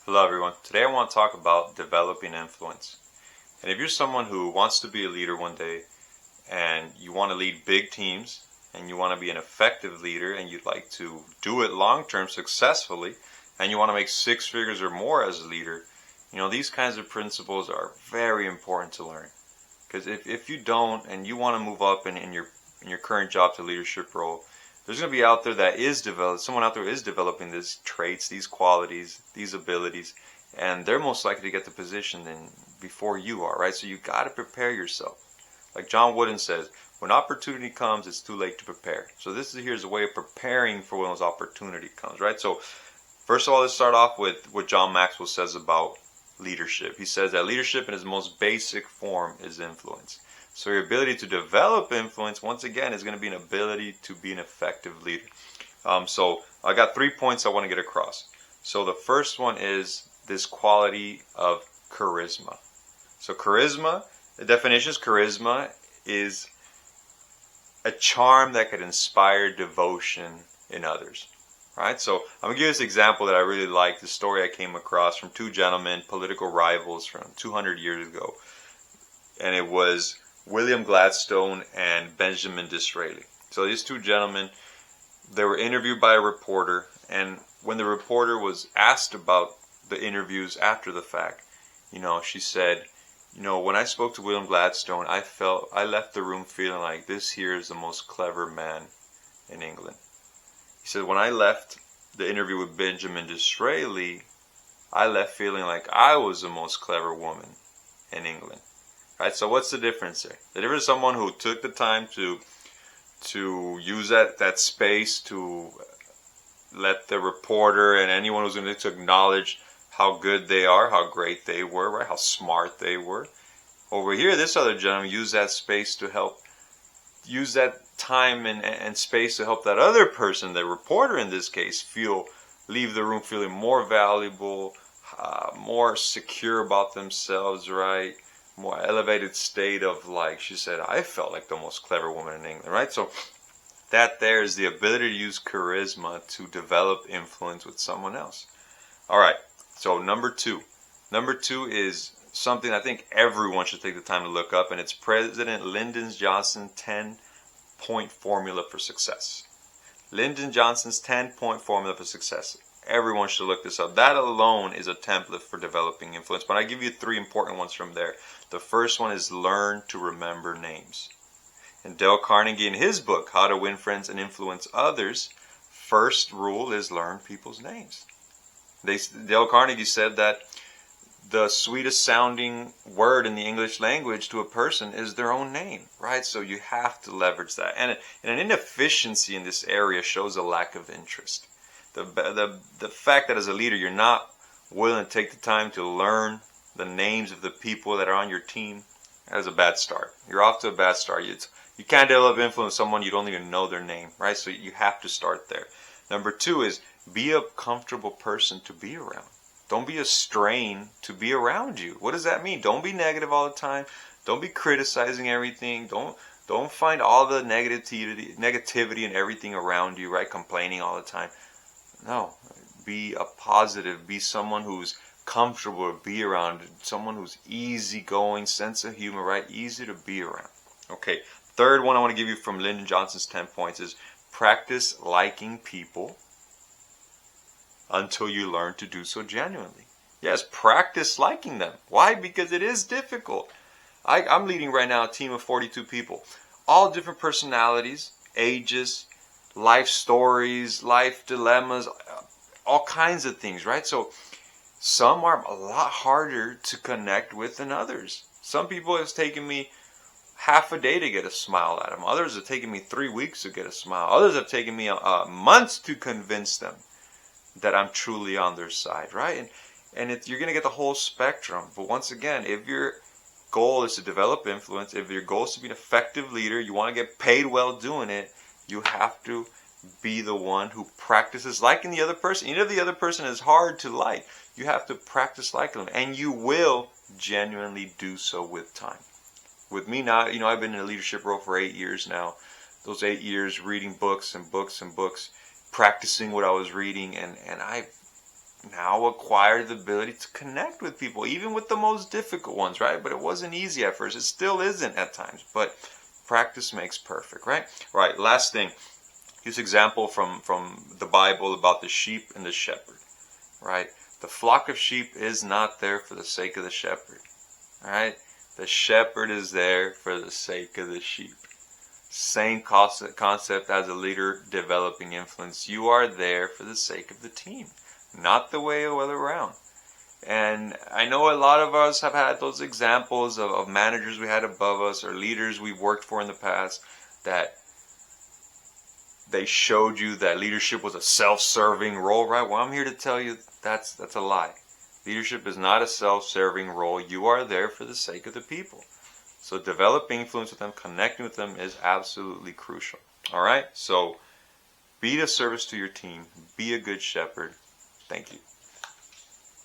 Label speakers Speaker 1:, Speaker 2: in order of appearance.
Speaker 1: Hello everyone. Today I want to talk about developing influence. And if you're someone who wants to be a leader one day and you want to lead big teams and you want to be an effective leader and you'd like to do it long term successfully and you want to make six figures or more as a leader, these kinds of principles are very important to learn. Because if you don't and you want to move up in your current job to leadership role, there's going to be someone out there is developing these traits, these qualities, these abilities, and they're most likely to get the position before you are, right? So you got to prepare yourself. Like John Wooden says, when opportunity comes, it's too late to prepare. So here's a way of preparing for when those opportunity comes, right? So first of all, let's start off with what John Maxwell says about leadership. He says that leadership in its most basic form is influence. So your ability to develop influence, once again, is going to be an ability to be an effective leader. So I got 3 points I want to get across. So the first one is this quality of charisma. So charisma, the definition is charisma is a charm that could inspire devotion in others. Right? So I'm going to give this example that I really like, the story I came across from two gentlemen, political rivals from 200 years ago. And it was William Gladstone and Benjamin Disraeli. So these two gentlemen, they were interviewed by a reporter, and when the reporter was asked about the interviews after the fact, she said, when I spoke to William Gladstone, I left the room feeling like this here is the most clever man in England. He said, when I left the interview with Benjamin Disraeli, I left feeling like I was the most clever woman in England. Right, so what's the difference there? The difference is someone who took the time to use that space to let the reporter and anyone who's going to acknowledge how good they are, how great they were, right? How smart they were. Over here, this other gentleman used that space to help, use that time and space to help that other person, the reporter in this case, leave the room feeling more valuable, more secure about themselves, right? More elevated state of, like she said, I felt like the most clever woman in England, right? So that there is the ability to use charisma to develop influence with someone else. All right, so number two. Number two is something I think everyone should take the time to look up, and it's President Lyndon Johnson's 10-point formula for success. Lyndon Johnson's 10-point formula for success. Everyone should look this up. That alone is a template for developing influence. But I give you 3 important ones from there. The first one is learn to remember names. And Dale Carnegie, in his book, How to Win Friends and Influence Others, first rule is learn people's names. Dale Carnegie said that the sweetest sounding word in the English language to a person is their own name, right? So you have to leverage that. And an inefficiency in this area shows a lack of interest. The fact that as a leader you're not willing to take the time to learn the names of the people that are on your team, that is a bad start. You're off to a bad start. You can't develop influence with someone you don't even know their name, right? So you have to start there. Number 2 is be a comfortable person to be around. Don't be a strain to be around you. What does that mean? Don't be negative all the time. Don't be criticizing everything. Don't find all the negativity and everything around you, right? Complaining all the time. No, be a positive, be someone who's comfortable to be around, someone who's easygoing, sense of humor, right? Easy to be around. Okay, third one I want to give you from Lyndon Johnson's 10 points is practice liking people until you learn to do so genuinely. Yes, practice liking them. Why? Because it is difficult. I'm leading right now a team of 42 people, all different personalities, ages, life stories, life dilemmas, all kinds of things, right? So some are a lot harder to connect with than others. Some people it's taken me half a day to get a smile out of them. Others have taken me 3 weeks to get a smile. Others have taken me months to convince them that I'm truly on their side, right? And you're going to get the whole spectrum. But once again, if your goal is to develop influence, if your goal is to be an effective leader, you want to get paid well doing it, you have to be the one who practices liking the other person. Even if the other person is hard to like, you have to practice liking them. And you will genuinely do so with time. With me now, I've been in a leadership role for 8 years now. Those 8 years reading books and books and books, practicing what I was reading, and now acquired the ability to connect with people, even with the most difficult ones, right? But it wasn't easy at first. It still isn't at times, but practice makes perfect, right? Right, last thing. Use example from the Bible about the sheep and the shepherd, right? The flock of sheep is not there for the sake of the shepherd, right? The shepherd is there for the sake of the sheep. Same concept as a leader developing influence. You are there for the sake of the team, not the way other around. And I know a lot of us have had those examples of managers we had above us or leaders we worked for in the past that they showed you that leadership was a self-serving role, right? Well, I'm here to tell you that's a lie. Leadership is not a self-serving role. You are there for the sake of the people. So developing influence with them, connecting with them is absolutely crucial. All right? So be a service to your team. Be a good shepherd. Thank you.